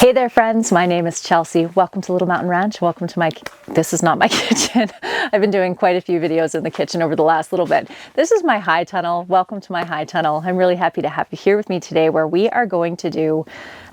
Hey there friends, my name is Chelsea. Welcome to Little Mountain Ranch. Welcome to this is not my kitchen. I've been doing quite a few videos in the kitchen over the last little bit. This is my high tunnel. Welcome to my high tunnel. I'm really happy to have you here with me today where we are going to do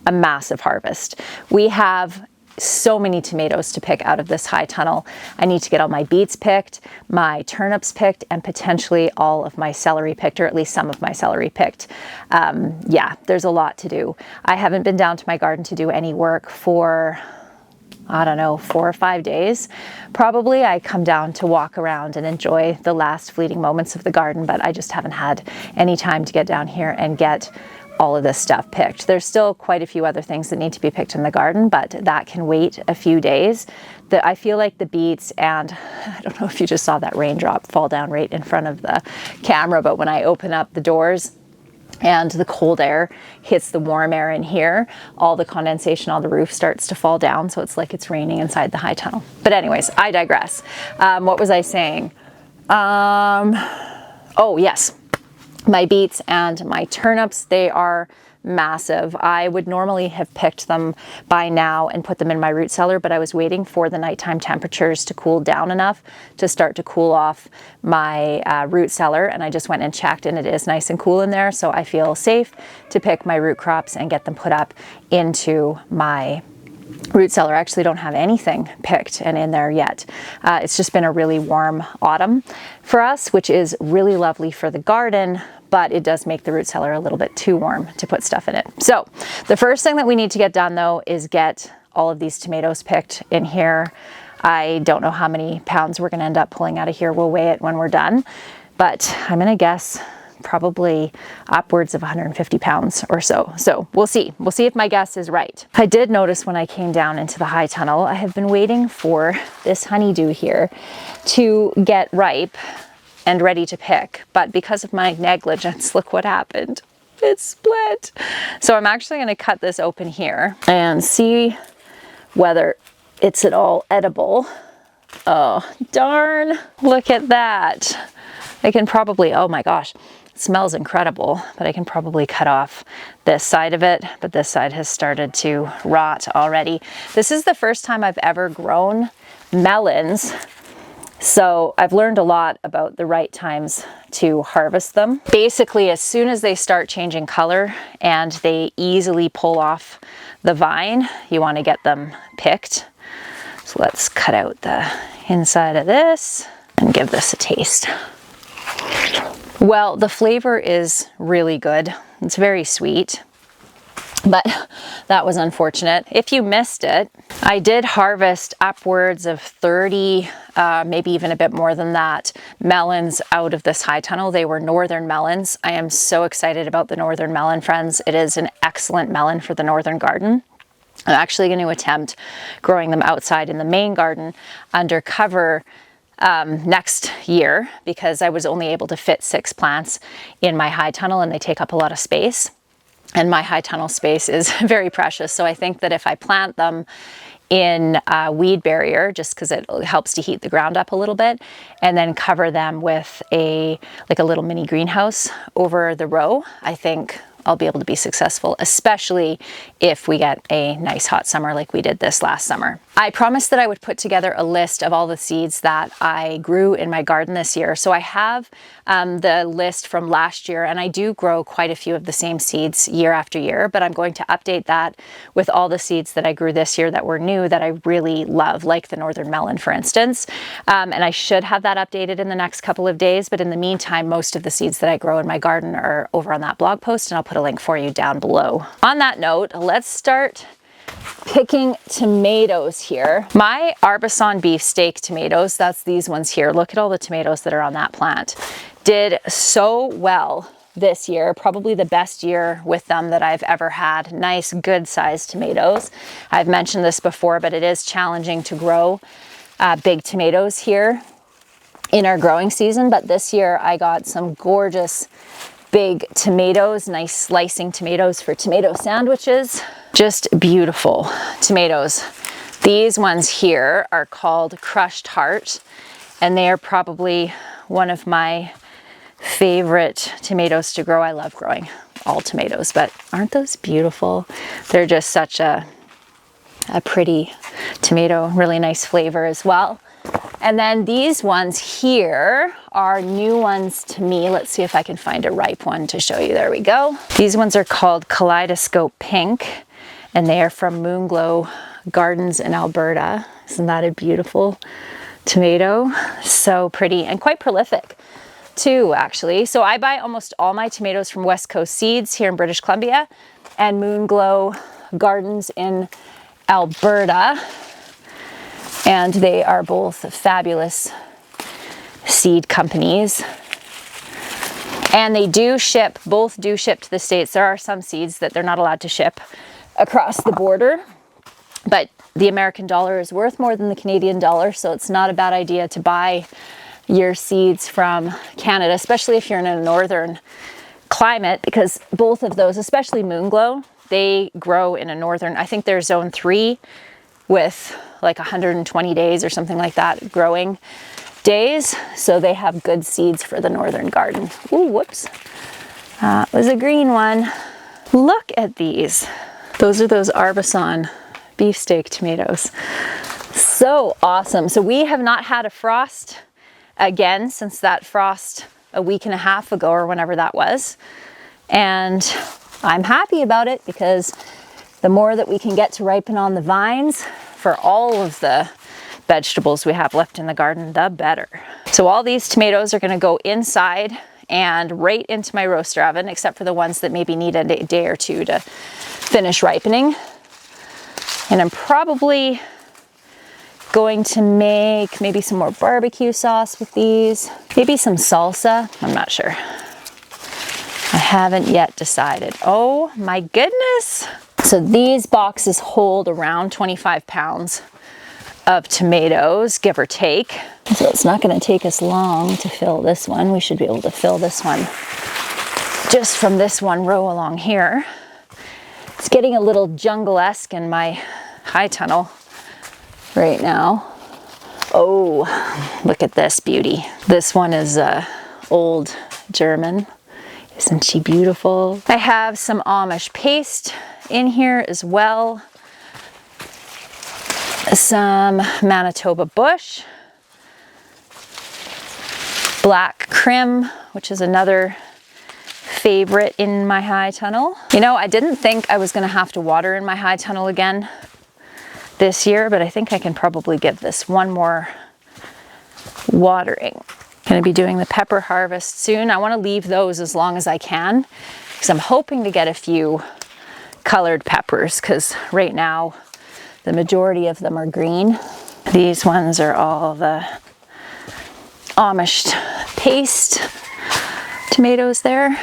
a massive harvest. We have so many tomatoes to pick out of this high tunnel. I need to get all my beets picked, my turnips picked, and potentially all of my celery picked, or at least some of my celery picked. Yeah, there's a lot to do. I haven't been down to my garden to do any work for, I don't know, 4 or 5 days. Probably I come down to walk around and enjoy the last fleeting moments of the garden, but I just haven't had any time to get down here and get all of this stuff picked. There's still quite a few other things that need to be picked in the garden, but that can wait a few days. I feel like the beets, and I don't know if you just saw that raindrop fall down right in front of the camera, but when I open up the doors and the cold air hits the warm air in here, all the condensation on the roof starts to fall down, so it's like it's raining inside the high tunnel. But anyways, I digress. What was I saying? Oh yes. My beets and my turnips, they are massive. I would normally have picked them by now and put them in my root cellar, but I was waiting for the nighttime temperatures to cool down enough to start to cool off my root cellar, and I just went and checked and it is nice and cool in there, so I feel safe to pick my root crops and get them put up into my root cellar. I actually don't have anything picked and in there yet. It's just been a really warm autumn for us, which is really lovely for the garden, but it does make the root cellar a little bit too warm to put stuff in it. So the first thing that we need to get done though is get all of these tomatoes picked in here. I don't know how many pounds we're gonna end up pulling out of here. We'll weigh it when we're done, but I'm gonna guess probably upwards of 150 pounds or so. So we'll see. We'll see if my guess is right. I did notice when I came down into the high tunnel, I have been waiting for this honeydew here to get ripe and ready to pick. But because of my negligence, look what happened. It's split. So I'm actually going to cut this open here and see whether it's at all edible. Oh, darn. Look at that. I can probably, oh my gosh. Smells incredible, but I can probably cut off this side of it, but this side has started to rot already. This is the first time I've ever grown melons, so I've learned a lot about the right times to harvest them. Basically, as soon as they start changing color and they easily pull off the vine, you want to get them picked. So let's cut out the inside of this and give this a taste. Well, the flavor is really good. It's very sweet, but that was unfortunate. If you missed it, I did harvest upwards of 30, maybe even a bit more than that, melons out of this high tunnel. They were northern melons. I am so excited about the northern melon, friends. It is an excellent melon for the northern garden. I'm actually going to attempt growing them outside in the main garden under cover next year, because I was only able to fit 6 plants in my high tunnel and they take up a lot of space, and my high tunnel space is very precious. So I think that if I plant them in a weed barrier, just because it helps to heat the ground up a little bit, and then cover them with a little mini greenhouse over the row, I think I'll be able to be successful, especially if we get a nice hot summer like we did this last summer. I promised that I would put together a list of all the seeds that I grew in my garden this year. So I have the list from last year, and I do grow quite a few of the same seeds year after year, but I'm going to update that with all the seeds that I grew this year that were new that I really love, like the northern melon, for instance. And I should have that updated in the next couple of days, but in the meantime, most of the seeds that I grow in my garden are over on that blog post, and I'll put a link for you down below. On that note, let's start picking tomatoes here. My Arbison beefsteak tomatoes, that's these ones here. Look at all the tomatoes that are on that plant. Did so well this year, probably the best year with them that I've ever had. Nice, good sized tomatoes. I've mentioned this before, but it is challenging to grow big tomatoes here in our growing season. But this year I got some gorgeous big tomatoes, nice slicing tomatoes for tomato sandwiches. Just beautiful tomatoes. These ones here are called Crushed Heart, and they are probably one of my favorite tomatoes to grow. I love growing all tomatoes, but aren't those beautiful? They're just such a a pretty tomato, really nice flavor as well. And then these ones here are new ones to me. Let's see if I can find a ripe one to show you. There we go. These ones are called Kaleidoscope Pink, and they are from Moonglow Gardens in Alberta. Isn't that a beautiful tomato? So pretty and quite prolific too, actually. So I buy almost all my tomatoes from West Coast Seeds here in British Columbia and Moonglow Gardens in Alberta. And they are both fabulous seed companies. And they do ship, both do ship to the States. There are some seeds that they're not allowed to ship across the border, but the American dollar is worth more than the Canadian dollar, so it's not a bad idea to buy your seeds from Canada, especially if you're in a northern climate, because both of those, especially Moonglow, they grow in a northern, I think they're zone 3 with like 120 days or something like that growing days. So they have good seeds for the northern garden. Ooh, whoops. That was a green one. Look at these. Those are those Arbison beefsteak tomatoes. So awesome. So we have not had a frost again since that frost a week and a half ago or whenever that was. And I'm happy about it because the more that we can get to ripen on the vines for all of the vegetables we have left in the garden, the better. So all these tomatoes are going to go inside and right into my roaster oven, except for the ones that maybe need a day or two to finish ripening. And I'm probably going to make maybe some more barbecue sauce with these, maybe some salsa. I'm not sure. I haven't yet decided. Oh my goodness. So these boxes hold around 25 pounds of tomatoes, give or take. So it's not going to take us long to fill this one. We should be able to fill this one just from this one row along here. It's getting a little jungle-esque in my high tunnel right now. Oh, look at this beauty. This one is old German. Isn't she beautiful? I have some Amish paste in here as well. Some Manitoba bush. Black Krim, which is another favorite in my high tunnel. You know, I didn't think I was gonna have to water in my high tunnel again this year, but I think I can probably give this one more watering. Gonna be doing the pepper harvest soon. I wanna leave those as long as I can because I'm hoping to get a few colored peppers because right now the majority of them are green. These ones are all the Amish paste tomatoes there.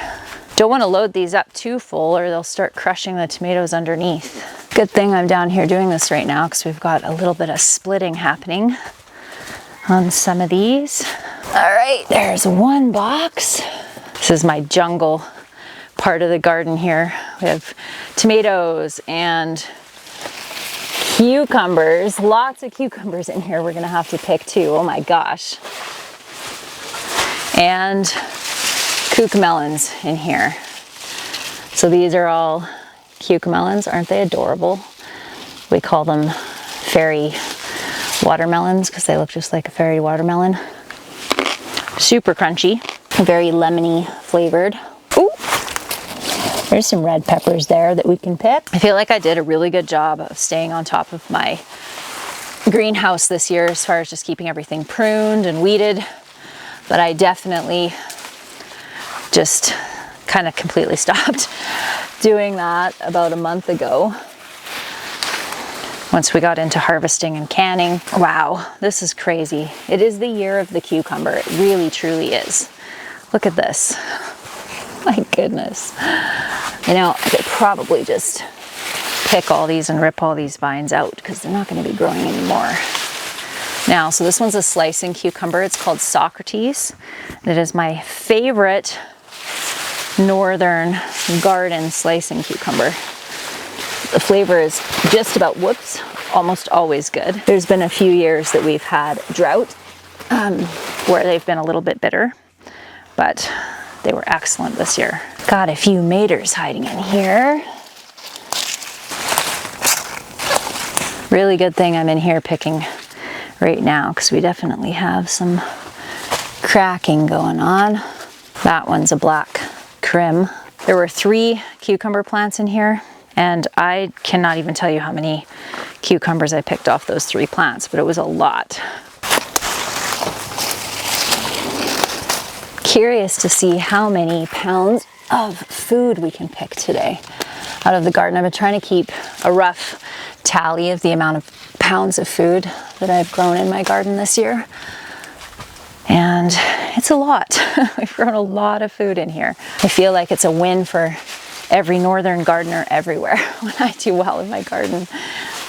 Don't want to load these up too full or they'll start crushing the tomatoes underneath. Good thing I'm down here doing this right now because we've got a little bit of splitting happening on some of these. All right, there's one box. This is my jungle part of the garden here. We have tomatoes and cucumbers, lots of cucumbers in here we're gonna have to pick too, oh my gosh. And cucamelons in here. So these are all cucamelons, aren't they adorable? We call them fairy watermelons because they look just like a fairy watermelon. Super crunchy, very lemony flavored. Ooh, there's some red peppers there that we can pick. I feel like I did a really good job of staying on top of my greenhouse this year as far as just keeping everything pruned and weeded, but I definitely just kind of completely stopped doing that about a month ago once we got into harvesting and canning. Wow, this is crazy. It is the year of the cucumber. It really, truly is. Look at this. My goodness. You know, I could probably just pick all these and rip all these vines out because they're not going to be growing anymore. Now, so this one's a slicing cucumber. It's called Socrates. It is my favorite northern garden slicing cucumber. The flavor is just about, whoops, almost always good. There's been a few years that we've had drought where they've been a little bit bitter, but they were excellent this year. Got a few maters hiding in here. Really good thing I'm in here picking right now, because we definitely have some cracking going on. That one's a black crim. There were 3 cucumber plants in here, and I cannot even tell you how many cucumbers I picked off those 3 plants, but it was a lot. Curious to see how many pounds of food we can pick today out of the garden. I've been trying to keep a rough tally of the amount of pounds of food that I've grown in my garden this year. And it's a lot. We've grown a lot of food in here. I feel like it's a win for every northern gardener everywhere when I do well in my garden.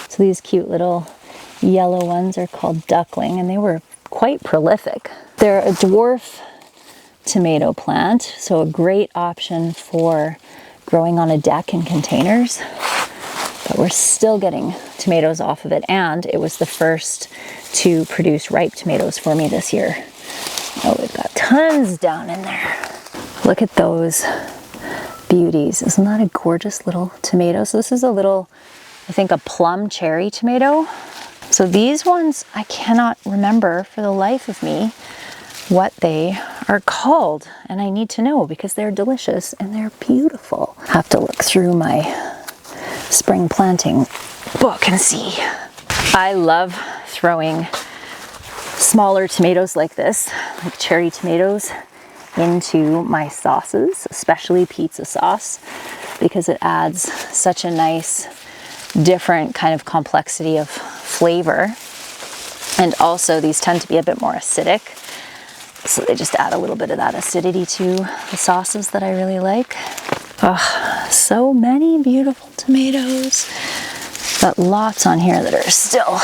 So these cute little yellow ones are called duckling, and they were quite prolific. They're a dwarf tomato plant, so a great option for growing on a deck in containers. But we're still getting tomatoes off of it, and it was the first to produce ripe tomatoes for me this year. Oh, we've got tons down in there. Look at those beauties. Isn't that a gorgeous little tomato? So this is a little, I think, a plum cherry tomato. So these ones, I cannot remember for the life of me what they are called, and I need to know because they're delicious and they're beautiful. I have to look through my spring planting book and see. I love throwing smaller tomatoes like this, like cherry tomatoes, into my sauces, especially pizza sauce, because it adds such a nice different kind of complexity of flavor. And also these tend to be a bit more acidic, so they just add a little bit of that acidity to the sauces that I really like. Oh, so many beautiful tomatoes, but lots on here that are still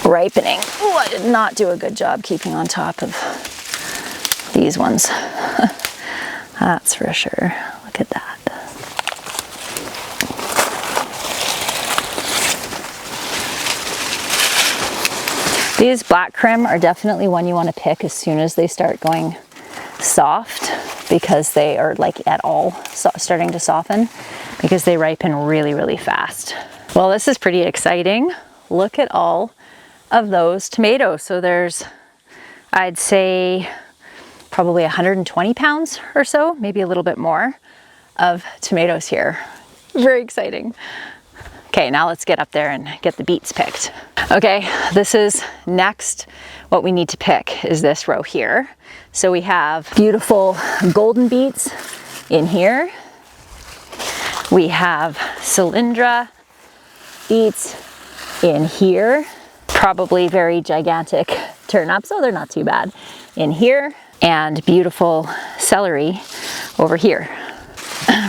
ripening. Oh, I did not do a good job keeping on top of these ones. That's for sure. Look at that. These black crim are definitely one you want to pick as soon as they start going soft, because they are like at all starting to soften, because they ripen really, really fast. Well, this is pretty exciting. Look at all of those tomatoes. So there's, I'd say, probably 120 pounds or so, maybe a little bit more, of tomatoes here. Very exciting. Okay, now let's get up there and get the beets picked. Okay, this is next. What we need to pick is this row here. So we have beautiful golden beets in here. We have Cylindra beets in here. Probably very gigantic turnips, oh, they're not too bad, in here. And beautiful celery over here.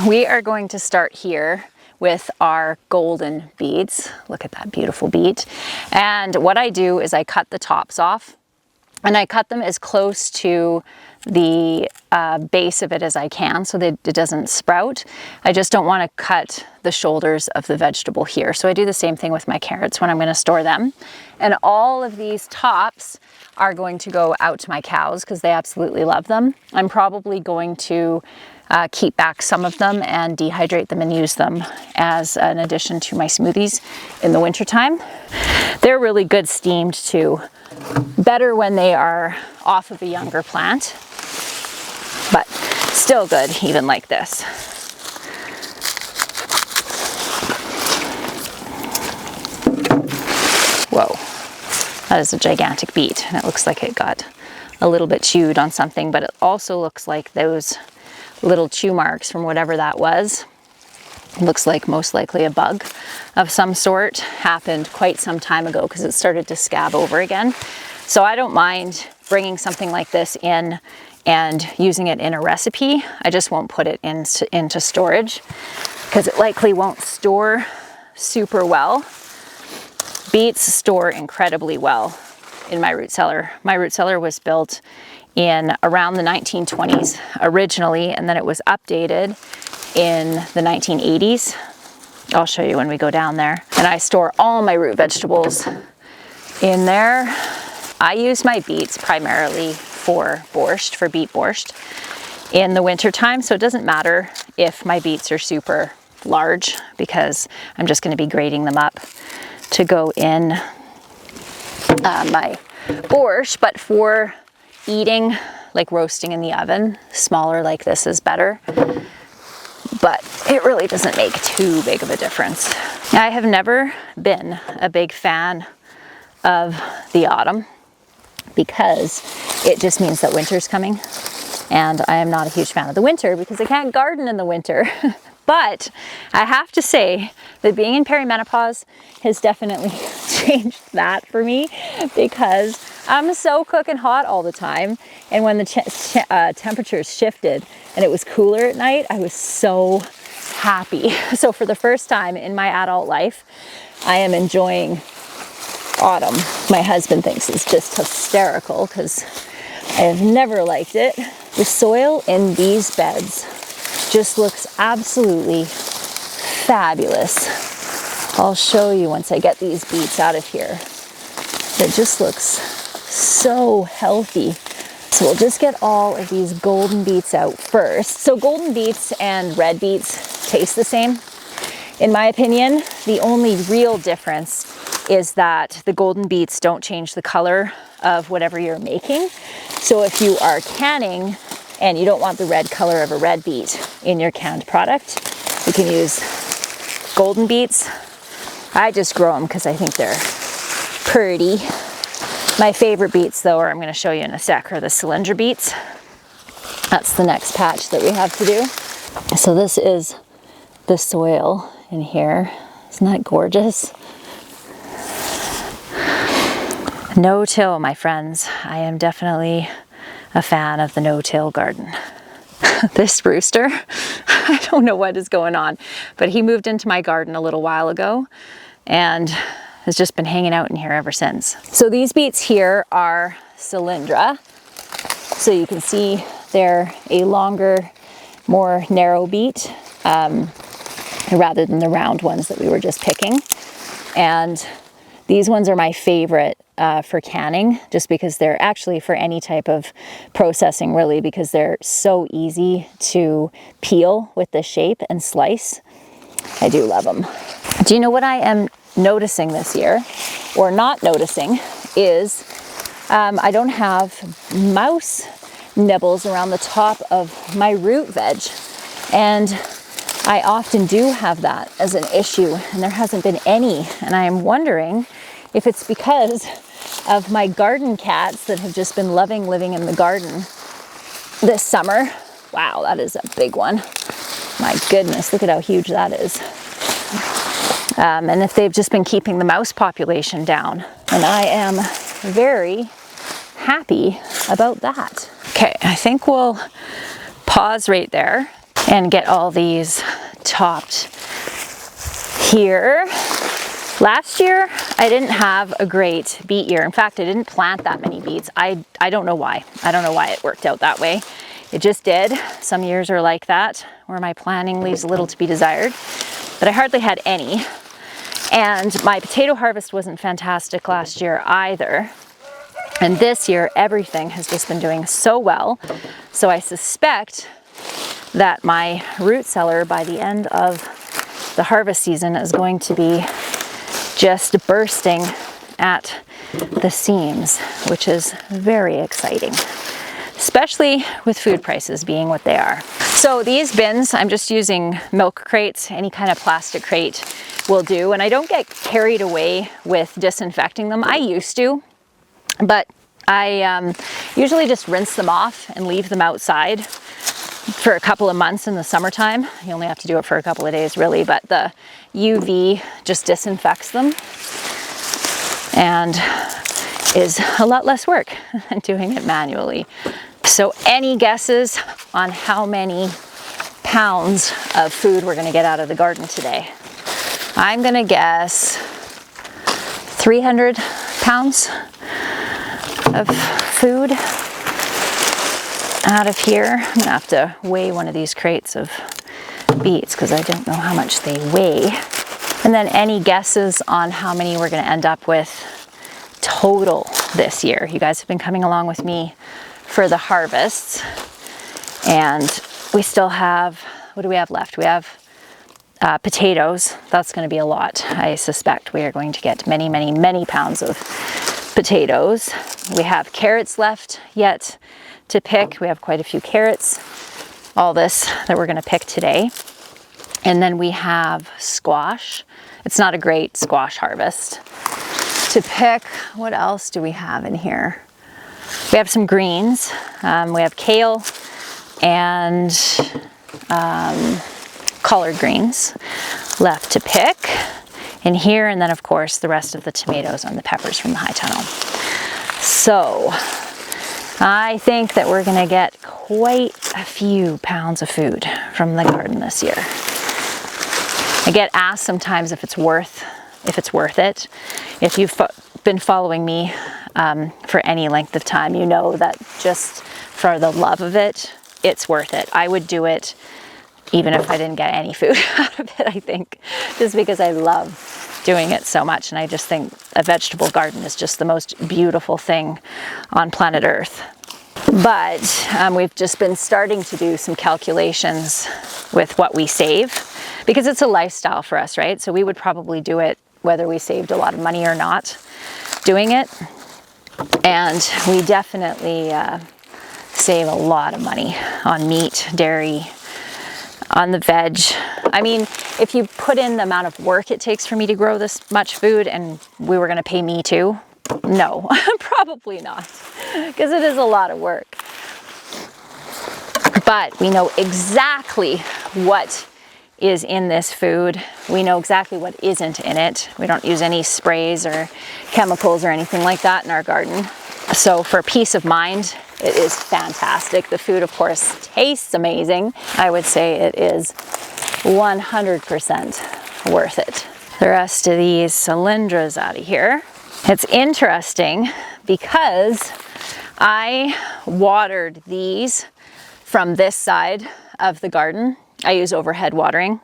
We are going to start here with our golden beets. Look at that beautiful beet. And what I do is I cut the tops off, and I cut them as close to the base of it as I can so that it doesn't sprout. I just don't want to cut the shoulders of the vegetable here. So I do the same thing with my carrots when I'm going to store them. And all of these tops are going to go out to my cows because they absolutely love them. I'm probably going to keep back some of them and dehydrate them and use them as an addition to my smoothies in the wintertime. They're really good steamed too. Better when they are off of a younger plant, but still good even like this. Whoa, that is a gigantic beet, and it looks like it got a little bit chewed on something, but it also looks like those little chew marks from whatever that was, looks like most likely a bug of some sort, happened quite some time ago because it started to scab over again. So I don't mind bringing something like this in and using it in a recipe. I just won't put it into storage because it likely won't store super well. Beets store incredibly well in my root cellar. My root cellar was built in around the 1920s originally, and then it was updated in the 1980s. I'll show you when we go down there. And I store all my root vegetables in there. I use my beets primarily for borscht, for beet borscht in the winter time. So it doesn't matter if my beets are super large because I'm just going to be grating them up to go in my borscht, but for eating, like roasting in the oven, smaller like this is better. But it really doesn't make too big of a difference. I have never been a big fan of the autumn because it just means that winter's coming. And I am not a huge fan of the winter because I can't garden in the winter. But I have to say that being in perimenopause has definitely changed that for me, because I'm so cooking hot all the time. And when the temperatures shifted and it was cooler at night, I was so happy. So for the first time in my adult life, I am enjoying autumn. My husband thinks it's just hysterical because I have never liked it. The soil in these beds just looks absolutely fabulous. I'll show you once I get these beets out of here. It just looks so healthy. So we'll just get all of these golden beets out first. So golden beets and red beets taste the same. In my opinion, the only real difference is that the golden beets don't change the color of whatever you're making. So if you are canning and you don't want the red color of a red beet in your canned product, you can use golden beets. I just grow them because I think they're pretty. My favorite beets, though, I'm going to show you in a sec, are the Cylindra beets. That's the next patch that we have to do. So this is the soil in here. Isn't that gorgeous? No-till, my friends. I am definitely a fan of the no-till garden. This rooster, I don't know what is going on, but he moved into my garden a little while ago and has just been hanging out in here ever since. So these beets here are Cylindra. So you can see they're a longer, more narrow beet rather than the round ones that we were just picking. And these ones are my favorite for canning, just because they're actually for any type of processing, really, because they're so easy to peel with the shape and slice. I do love them. Do you know what I am noticing this year, or not noticing, is I don't have mouse nibbles around the top of my root veg. And I often do have that as an issue, and there hasn't been any. And I am wondering if it's because of my garden cats that have just been loving living in the garden this summer. Wow, that is a big one. My goodness, look at how huge that is. And if they've just been keeping the mouse population down. And I am very happy about that. Okay, I think we'll pause right there and get all these topped here. Last year, I didn't have a great beet year. In fact, I didn't plant that many beets. I don't know why. I don't know why it worked out that way. It just did. Some years are like that, where my planning leaves a little to be desired. But I hardly had any. And my potato harvest wasn't fantastic last year either. And this year, everything has just been doing so well. So I suspect that my root cellar by the end of the harvest season is going to be just bursting at the seams, which is very exciting, especially with food prices being what they are. So these bins, I'm just using milk crates. Any kind of plastic crate will do, and I don't get carried away with disinfecting them. I used to, but I usually just rinse them off and leave them outside for a couple of months in the summertime. You only have to do it for a couple of days, really, but the UV just disinfects them and is a lot less work than doing it manually. So any guesses on how many pounds of food we're gonna get out of the garden today? I'm gonna guess 300 pounds of food out of here. I'm gonna have to weigh one of these crates of beets because I don't know how much they weigh. And then any guesses on how many we're gonna end up with total this year? You guys have been coming along with me for the harvests, and we still have, what do we have left? We have Potatoes, that's going to be a lot. I suspect we are going to get many, many, many pounds of potatoes. We have carrots left yet to pick. We have quite a few carrots. All this that we're going to pick today. And then we have squash. It's not a great squash harvest to pick. What else do we have in here? We have some greens. We have kale and collard greens left to pick in here, and then of course the rest of the tomatoes and the peppers from the high tunnel. So I think that we're gonna get quite a few pounds of food from the garden this year. I get asked sometimes if it's worth it. If you've been following me for any length of time, you know that just for the love of it, it's worth it. I would do it even if I didn't get any food out of it, I think, just because I love doing it so much. And I just think a vegetable garden is just the most beautiful thing on planet Earth. But we've just been starting to do some calculations with what we save, because it's a lifestyle for us, right? So we would probably do it whether we saved a lot of money or not doing it. And we definitely save a lot of money on meat, dairy, on the veg. I mean, if you put in the amount of work it takes for me to grow this much food and we were going to pay me too, no, probably not, because it is a lot of work. But we know exactly what is in this food. We know exactly what isn't in it. We don't use any sprays or chemicals or anything like that in our garden. So for peace of mind, it is fantastic. The food, of course, tastes amazing. I would say it is 100% worth it. The rest of these Cylindras out of here. It's interesting because I watered these from this side of the garden. I use overhead watering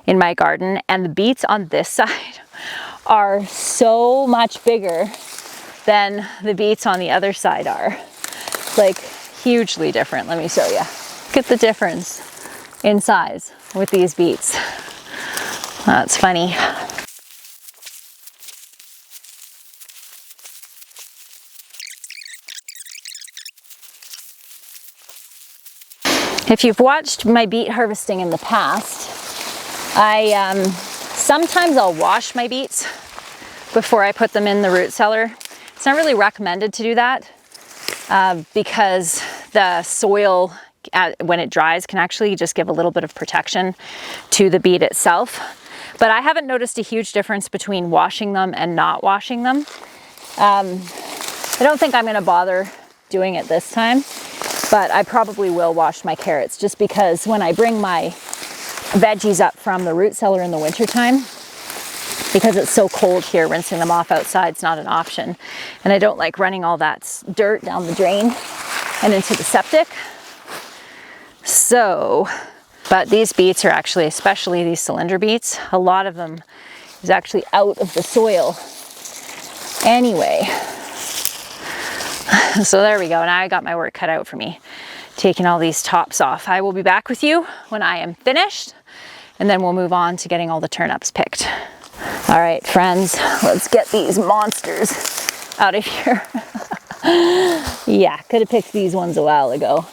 in my garden, and the beets on this side are so much bigger than the beets on the other side are. Like hugely different. Let me show you. Look at the difference in size with these beets. That's funny. If you've watched my beet harvesting in the past, sometimes I'll wash my beets before I put them in the root cellar. It's not really recommended to do that because the soil when it dries can actually just give a little bit of protection to the beet itself. But I haven't noticed a huge difference between washing them and not washing them. I don't think I'm gonna bother doing it this time, but I probably will wash my carrots, just because when I bring my veggies up from the root cellar in the wintertime, because it's so cold here, rinsing them off outside is not an option. And I don't like running all that dirt down the drain and into the septic. So, but these beets are actually, especially these Cylindra beets, a lot of them is actually out of the soil anyway. So there we go. Now I got my work cut out for me, taking all these tops off. I will be back with you when I am finished, and then we'll move on to getting all the turnips picked. All right, friends, let's get these monsters out of here. Yeah, could have picked these ones a while ago.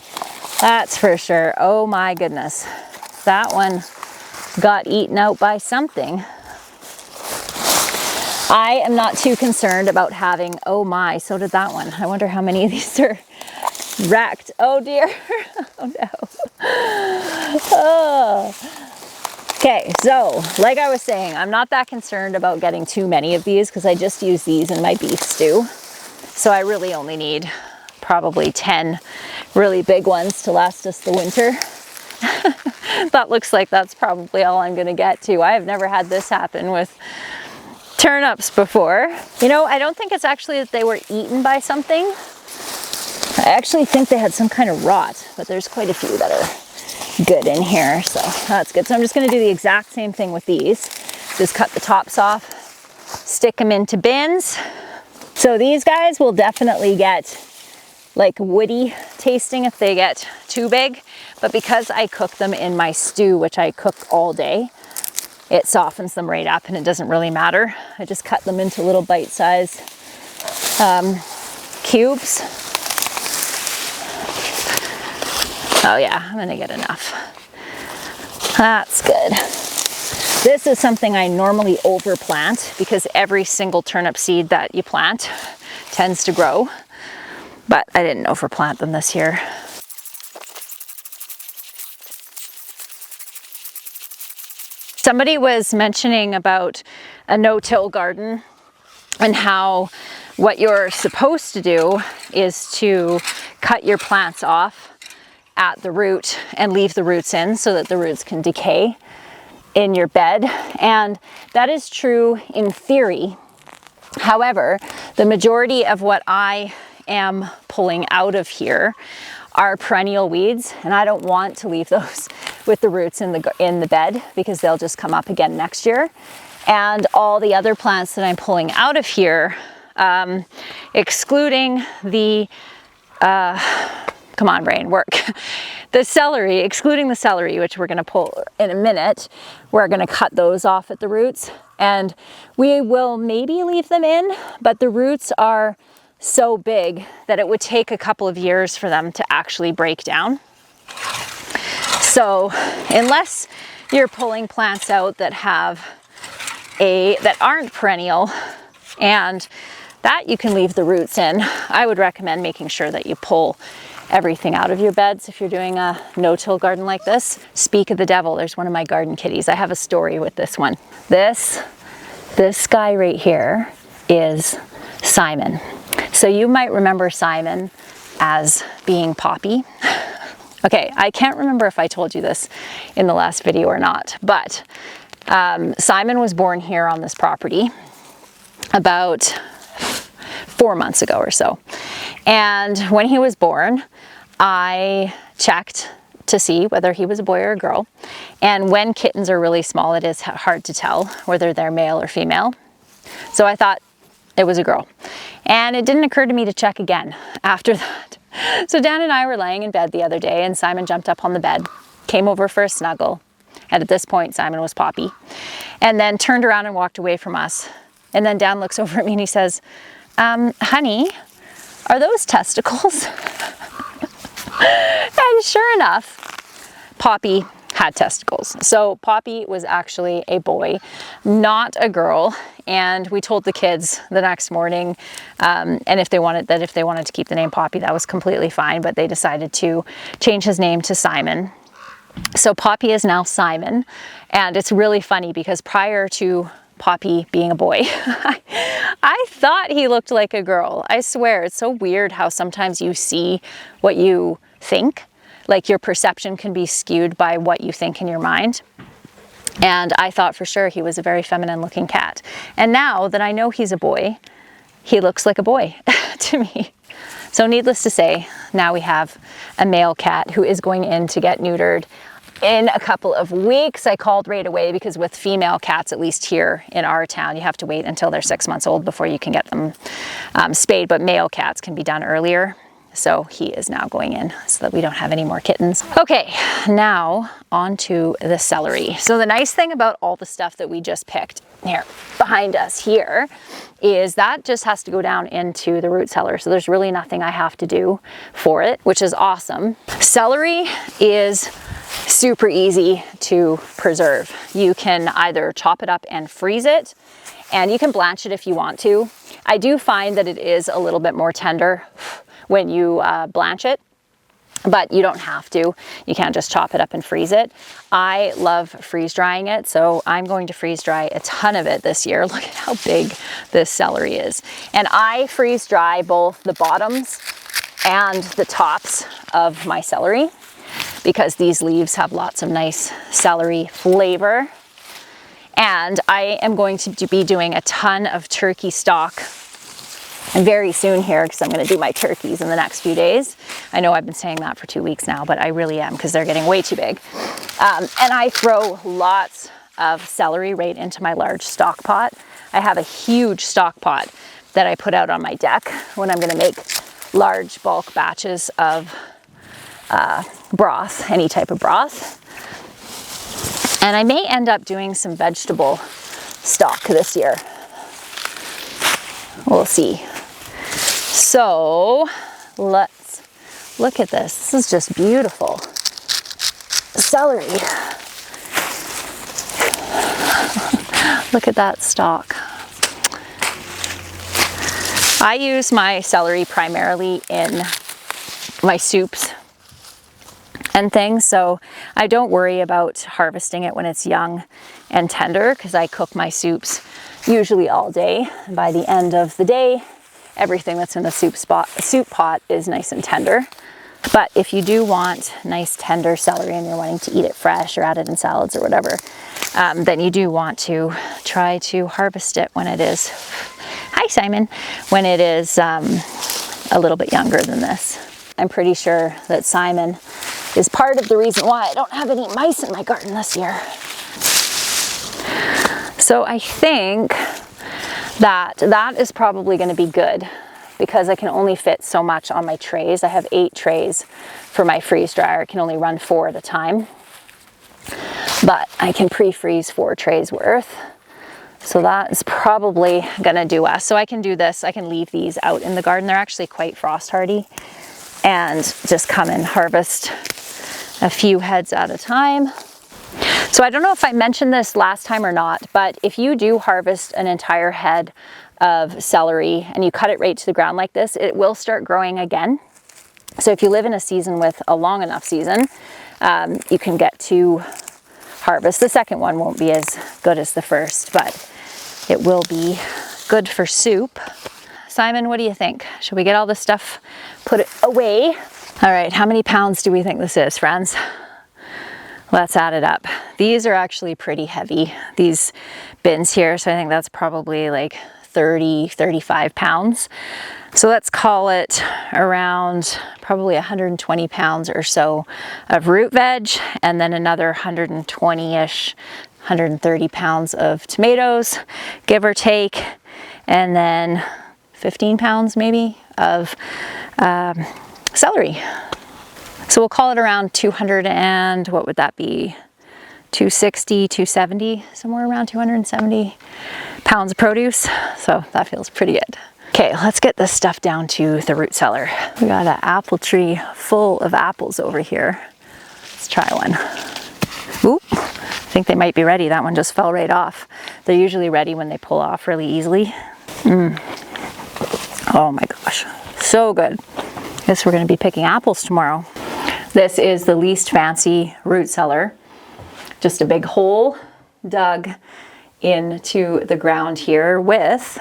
That's for sure. Oh my goodness. That one got eaten out by something. I am not too concerned about having, oh my, so did that one. I wonder how many of these are wrecked. Oh dear. Oh no. Oh. Okay, so like I was saying, I'm not that concerned about getting too many of these because I just use these in my beef stew. So I really only need probably 10 really big ones to last us the winter. That looks like that's probably all I'm gonna get too. I have never had this happen with turnips before. You know, I don't think it's actually that they were eaten by something. I actually think they had some kind of rot, but there's quite a few that are good in here, so that's good. So I'm just going to do the exact same thing with these. Just cut the tops off, stick them into bins. So these guys will definitely get like woody tasting if they get too big, but because I cook them in my stew, which I cook all day, it softens them right up and it doesn't really matter. I just cut them into little bite-sized cubes. Oh yeah, I'm gonna get enough. That's good. This is something I normally overplant because every single turnip seed that you plant tends to grow, but I didn't overplant them this year. Somebody was mentioning about a no-till garden and how what you're supposed to do is to cut your plants off at the root and leave the roots in so that the roots can decay in your bed. And that is true in theory. However, the majority of what I am pulling out of here are perennial weeds, and I don't want to leave those with the roots in the bed because they'll just come up again next year. And all the other plants that I'm pulling out of here, excluding the come on, brain, work. The celery, excluding the celery, which we're gonna pull in a minute, we're gonna cut those off at the roots, and we will maybe leave them in, but the roots are so big that it would take a couple of years for them to actually break down. So unless you're pulling plants out that that aren't perennial and that you can leave the roots in, I would recommend making sure that you pull everything out of your beds if you're doing a no-till garden like this. Speak of the devil, there's one of my garden kitties. I have a story with this one. This guy right here is Simon. So you might remember Simon as being Poppy. Okay, I can't remember if I told you this in the last video or not, but Simon was born here on this property about 4 months ago or so. And when he was born, I checked to see whether he was a boy or a girl. And when kittens are really small, it is hard to tell whether they're male or female. So I thought it was a girl. And it didn't occur to me to check again after that. So Dan and I were laying in bed the other day and Simon jumped up on the bed, came over for a snuggle. And at this point, Simon was Poppy. And then turned around and walked away from us. And then Dan looks over at me and he says, honey, are those testicles? And sure enough, Poppy had testicles. So Poppy was actually a boy, not a girl. And we told the kids the next morning, and if they wanted to keep the name Poppy, that was completely fine, but they decided to change his name to Simon. So Poppy is now Simon. And it's really funny because prior to Poppy being a boy, I thought he looked like a girl. I swear, it's so weird how sometimes you see what you think. Like your perception can be skewed by what you think in your mind. And I thought for sure he was a very feminine looking cat. And now that I know he's a boy, he looks like a boy to me. So needless to say, now we have a male cat who is going in to get neutered in a couple of weeks. I called right away because with female cats, at least here in our town, you have to wait until they're 6 months old before you can get them spayed, but male cats can be done earlier. So he is now going in so that we don't have any more kittens. Okay, now on to the celery. So the nice thing about all the stuff that we just picked here behind us here is that just has to go down into the root cellar. So there's really nothing I have to do for it, which is awesome. Celery is super easy to preserve. You can either chop it up and freeze it, and you can blanch it if you want to. I do find that it is a little bit more tender when you blanch it, but you don't have to. You can't just chop it up and freeze it. I love freeze drying it, so I'm going to freeze dry a ton of it this year. Look at how big this celery is. And I freeze dry both the bottoms and the tops of my celery because these leaves have lots of nice celery flavor. And I am going to be doing a ton of turkey stock very soon here because I'm going to do my turkeys in the next few days. I know I've been saying that for 2 weeks now, but I really am because they're getting way too big. And I throw lots of celery right into my large stock pot. I have a huge stock pot that I put out on my deck when I'm going to make large bulk batches of broth, any type of broth. And I may end up doing some vegetable stock this year. We'll see. So let's look at this. This is just beautiful. Celery. Look at that stalk. I use my celery primarily in my soups and things, so I don't worry about harvesting it when it's young and tender, because I cook my soups usually all day. And by the end of the day, everything that's in the soup pot is nice and tender. But if you do want nice tender celery and you're wanting to eat it fresh or add it in salads or whatever, then you do want to try to harvest it when it is, hi Simon, when it is a little bit younger than this. I'm pretty sure that Simon is part of the reason why I don't have any mice in my garden this year. So I think that is probably going to be good, because I can only fit so much on my trays. I have 8 trays for my freeze dryer. I can only run 4 at a time, but I can pre-freeze 4 trays worth. So that is probably gonna do us. So I can do this, I can leave these out in the garden. They're actually quite frost hardy, and just come and harvest a few heads at a time. So I don't know if I mentioned this last time or not, but if you do harvest an entire head of celery and you cut it right to the ground like this, it will start growing again. So if you live in a season with a long enough season, you can get to harvest. The second one won't be as good as the first, but it will be good for soup. Simon, what do you think? Should we get all this stuff, put it away? All right, how many pounds do we think this is, friends? Let's add it up. These are actually pretty heavy, these bins here. So I think that's probably like 30, 35 pounds. So let's call it around probably 120 pounds or so of root veg, and then another 120-ish, 130 pounds of tomatoes, give or take, and then 15 pounds maybe of celery. So we'll call it around 200 and what would that be? 260, 270, somewhere around 270 pounds of produce. So that feels pretty good. Okay, let's get this stuff down to the root cellar. We got an apple tree full of apples over here. Let's try one. Oop, I think they might be ready. That one just fell right off. They're usually ready when they pull off really easily. Oh my gosh, so good. Guess we're gonna be picking apples tomorrow. This is the least fancy root cellar. Just a big hole dug into the ground here with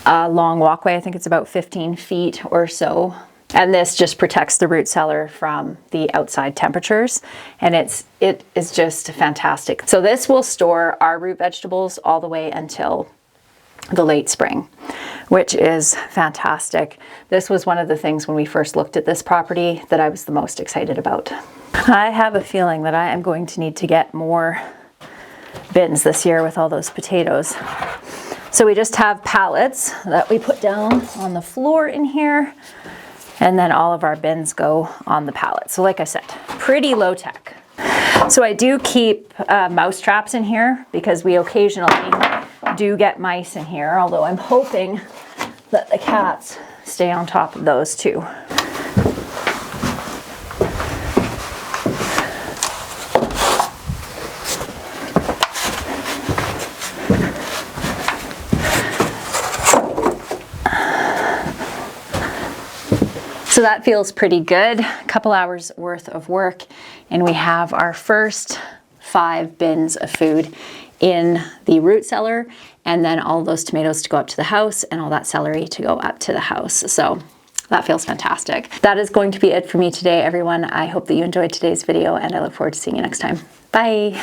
a long walkway. I think it's about 15 feet or so. And this just protects the root cellar from the outside temperatures. And it is just fantastic. So this will store our root vegetables all the way until the late spring, which is fantastic. This was one of the things when we first looked at this property that I was the most excited about. I have a feeling that I am going to need to get more bins this year with all those potatoes. So we just have pallets that we put down on the floor in here, and then all of our bins go on the pallet. So like I said, pretty low tech. So I do keep mouse traps in here because we occasionally do get mice in here, although I'm hoping that the cats stay on top of those too. So that feels pretty good. A couple hours worth of work, and we have our first 5 bins of food in the root cellar, and then all those tomatoes to go up to the house and all that celery to go up to the house. So that feels fantastic. That is going to be it for me today, everyone. I hope that you enjoyed today's video, and I look forward to seeing you next time. Bye.